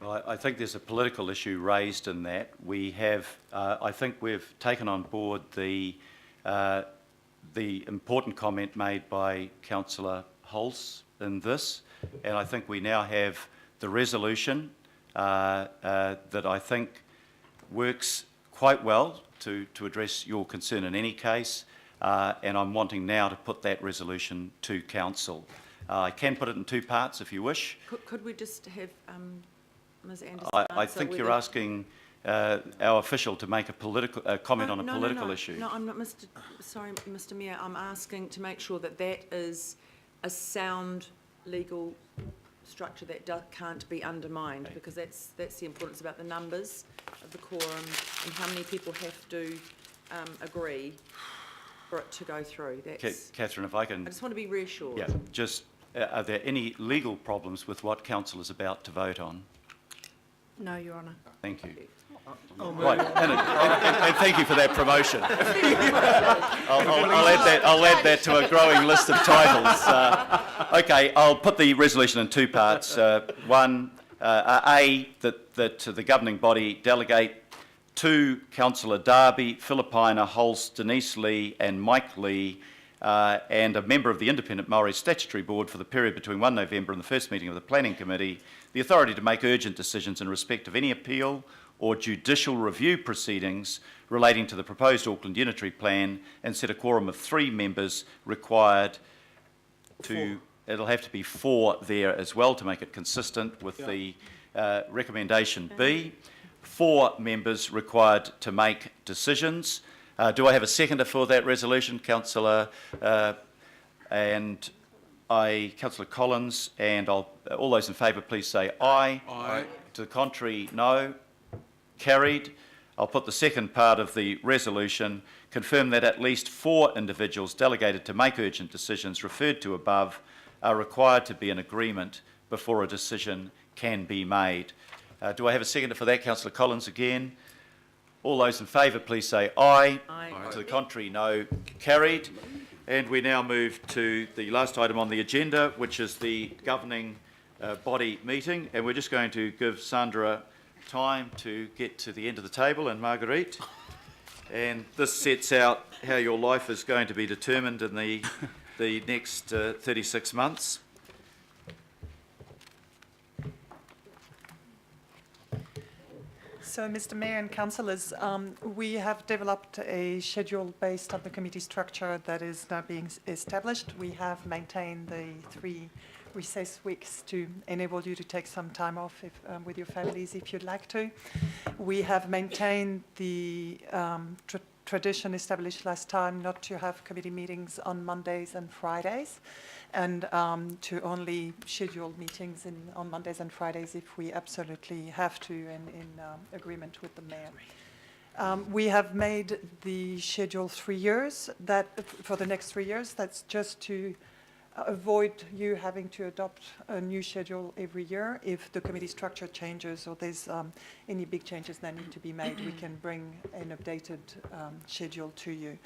Well, I think there's a political issue raised in that. We have, I think we've taken on board the important comment made by Councillor Hulse in this, and I think we now have the resolution that I think works quite well to address your concern in any case, and I'm wanting now to put that resolution to Council. I can put it in two parts if you wish. Could we just have Ms. Anderson I think you're asking our official to make a political comment on a political issue. No, I'm not, sorry, Mr. Mayor. I'm asking to make sure that that is a sound legal structure that can't be undermined, okay, because that's the importance about the numbers of the quorum and how many people have to agree for it to go through. That's, Catherine, if I can... I just want to be reassured. Yeah, just, are there any legal problems with what Council is about to vote on? No, Your Honour. Thank you. Right, and thank you for that promotion. I'll add that to a growing list of titles. Okay, I'll put the resolution in two parts. One, A, that the governing body delegate to Councillor Darby, Philippina, Hulse, Denise Lee and Mike Lee and a member of the Independent Maori Statutory Board for the period between 1 November and the first meeting of the Planning Committee, the authority to make urgent decisions in respect of any appeal or judicial review proceedings relating to the proposed Auckland Unitary Plan and set a quorum of 3 members required to, it'll have to be 4 there as well to make it consistent with the recommendation B. 4 members required to make decisions. Do I have a seconder for that resolution, Councillor? Councillor Collins, and all those in favour please say aye. Aye. To the contrary, no. Carried. I'll put the second part of the resolution. Confirm that at least 4 individuals delegated to make urgent decisions referred to above are required to be in agreement before a decision can be made. Do I have a seconder for that? Councillor Collins again. All those in favour please say aye. Aye. To the contrary, no. Carried. And we now move to the last item on the agenda, which is the governing body meeting. And we're just going to give Sandra time to get to the end of the table, and Marguerite. And this sets out how your life is going to be determined in the next 36 months. So, Mr. Mayor and councillors, we have developed a schedule based on the committee structure that is now being established. We have maintained the 3 recess weeks to enable you to take some time off with your families if you'd like to. We have maintained the tradition established last time not to have committee meetings on Mondays and Fridays, and to only schedule meetings on Mondays and Fridays if we absolutely have to, and in agreement with the mayor. We have made the schedule 3 years, that for the next 3 years. That's just to avoid you having to adopt a new schedule every year. If the committee structure changes or there's any big changes that need to be made, we can bring an updated schedule to you.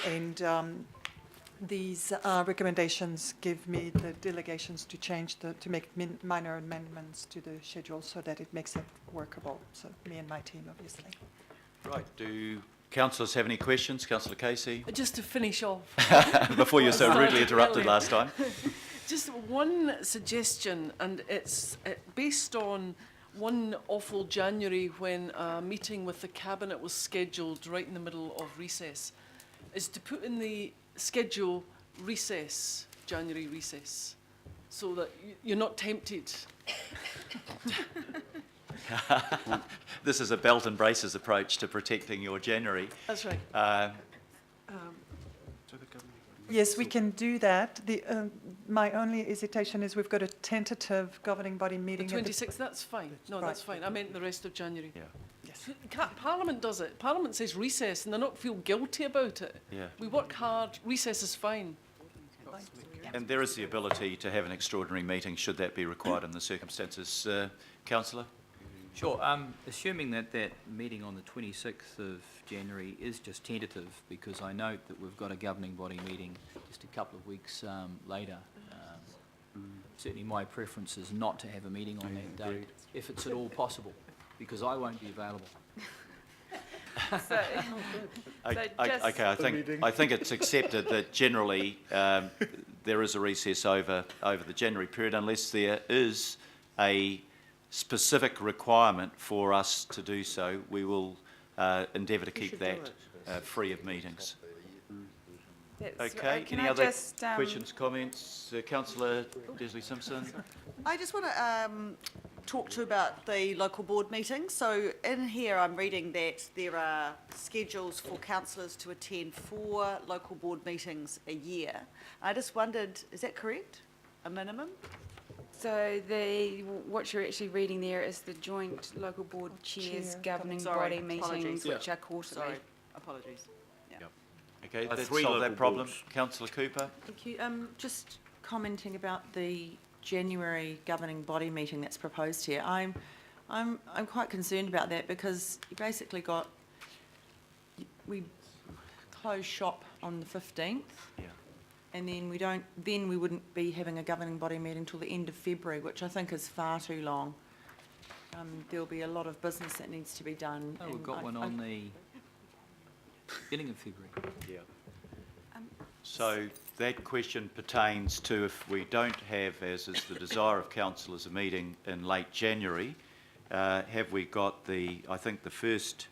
And these recommendations give me the delegations to change to make minor amendments to the schedule so that it makes it workable. So me and my team, obviously. Right. Do councillors have any questions? Councillor Casey? Just to finish off. Before you were so rudely interrupted last time. Just one suggestion, and it's based on one awful January when a meeting with the Cabinet was scheduled right in the middle of recess, is to put in the schedule recess, January recess, so that you're not tempted. This is a belt and braces approach to protecting your January. That's right. Yes, we can do that. My only hesitation is we've got a tentative governing body meeting. The 26th, that's fine. No, right. That's fine. I meant the rest of January. Yeah. Yes. Parliament does it. Parliament says recess and they're not feel guilty about it. Yeah. We work hard. Recess is fine. And there is the ability to have an extraordinary meeting should that be required in the circumstances. Councillor? Sure. Assuming that meeting on the 26th of January is just tentative, because I note that we've got a governing body meeting just a couple of weeks later. Certainly my preference is not to have a meeting on that date, if it's at all possible, because I won't be available. So, Okay, just- I think it's accepted that generally there is a recess over the January period unless there is a specific requirement for us to do so. We will endeavour to keep that free of meetings. that's Okay, right. Can any I other just, questions, comments? Councillor Desley-Simpson? I just want to talk to you about the local board meetings. So in here, I'm reading that there are schedules for councillors to attend 4 local board meetings a year. I just wondered, is that correct? A minimum? So what you're actually reading there is the joint local board chairs Chair, governing sorry, body meetings, apologies. which are quarterly. Sorry, apologies. Yeah. Okay, let's 3 solve local that problem. boards. Councillor Cooper? Thank you. Just commenting about the January governing body meeting that's proposed here. I'm quite concerned about that because you basically we close shop on the 15th. Yeah. And then we wouldn't be having a governing body meeting till the end of February, which I think is far too long. There'll be a lot of business that needs to be done. Oh, we've and got one on the beginning of February. Yeah. So that question pertains to if we don't have, as is the desire of councillors, a meeting in late January, have we got I think the first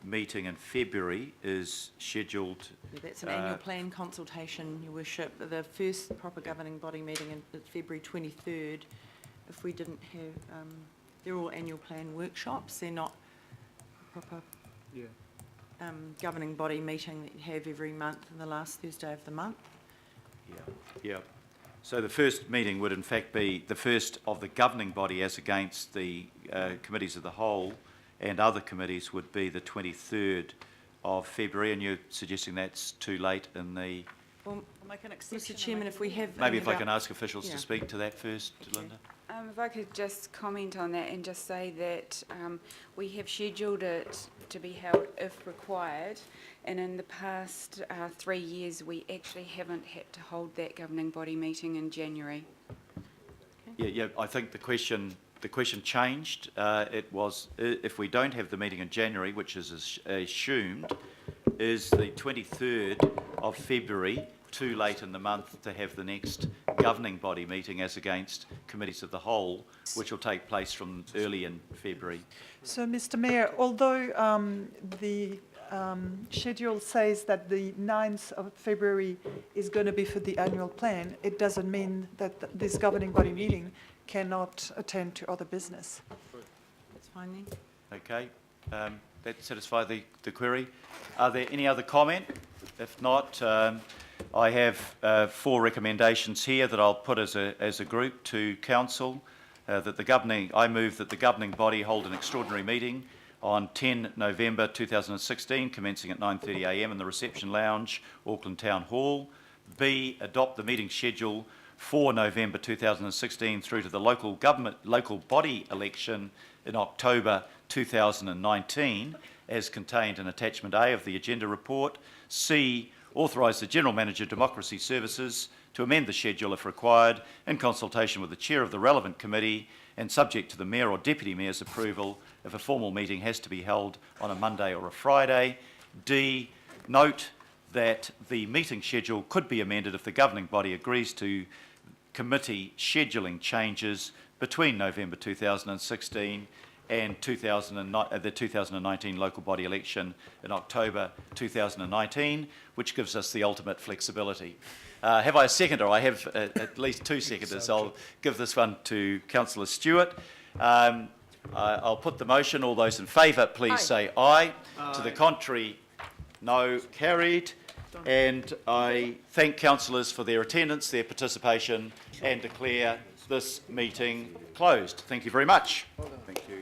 meeting in February is scheduled. Yeah, that's an annual plan consultation, Your Worship. The first proper governing body meeting is February 23rd. If we didn't have, they're all annual plan workshops. They're not proper governing body meeting that you have every month on the last Thursday of the month. Yeah. So the first meeting would in fact be the first of the governing body as against the committees of the whole and other committees would be the 23rd of February, and you're suggesting that's too late in the... Well, I'll make an exception. Mr Chairman, if we have... Maybe if I about- can ask officials Yeah. to speak to that first, Linda? If I could just comment on that and just say that we have scheduled it to be held if required, and in the past 3 years we actually haven't had to hold that governing body meeting in January. Yeah, I think the question changed. It was, if we don't have the meeting in January, which is assumed, is the 23rd of February too late in the month to have the next governing body meeting as against committees of the whole, which will take place from early in February? So, Mr Mayor, although the schedule says that the 9th of February is going to be for the annual plan, it doesn't mean that this governing body meeting cannot attend to other business. That's fine then. Okay, that satisfy the query. Are there any other comment? If not, I have 4 recommendations here that I'll put as a group to council. I move that the governing body hold an extraordinary meeting on 10 November 2016, commencing at 9:30 a.m. in the reception lounge, Auckland Town Hall. B, adopt the meeting schedule for November 2016 through to the local body election in October 2019, as contained in attachment A of the agenda report. C, authorise the General Manager of Democracy Services to amend the schedule if required in consultation with the Chair of the relevant committee and subject to the Mayor or Deputy Mayor's approval if a formal meeting has to be held on a Monday or a Friday. D, note that the meeting schedule could be amended if the governing body agrees to committee scheduling changes between November 2016 and the 2019 local body election in October 2019, which gives us the ultimate flexibility. Have I a seconder? I have at least 2 seconders. I'll give this one to Councillor Stewart. I'll put the motion. All those in favour, please say aye. To the contrary, no. Carried. And I thank councillors for their attendance, their participation, and declare this meeting closed. Thank you very much. Thank you.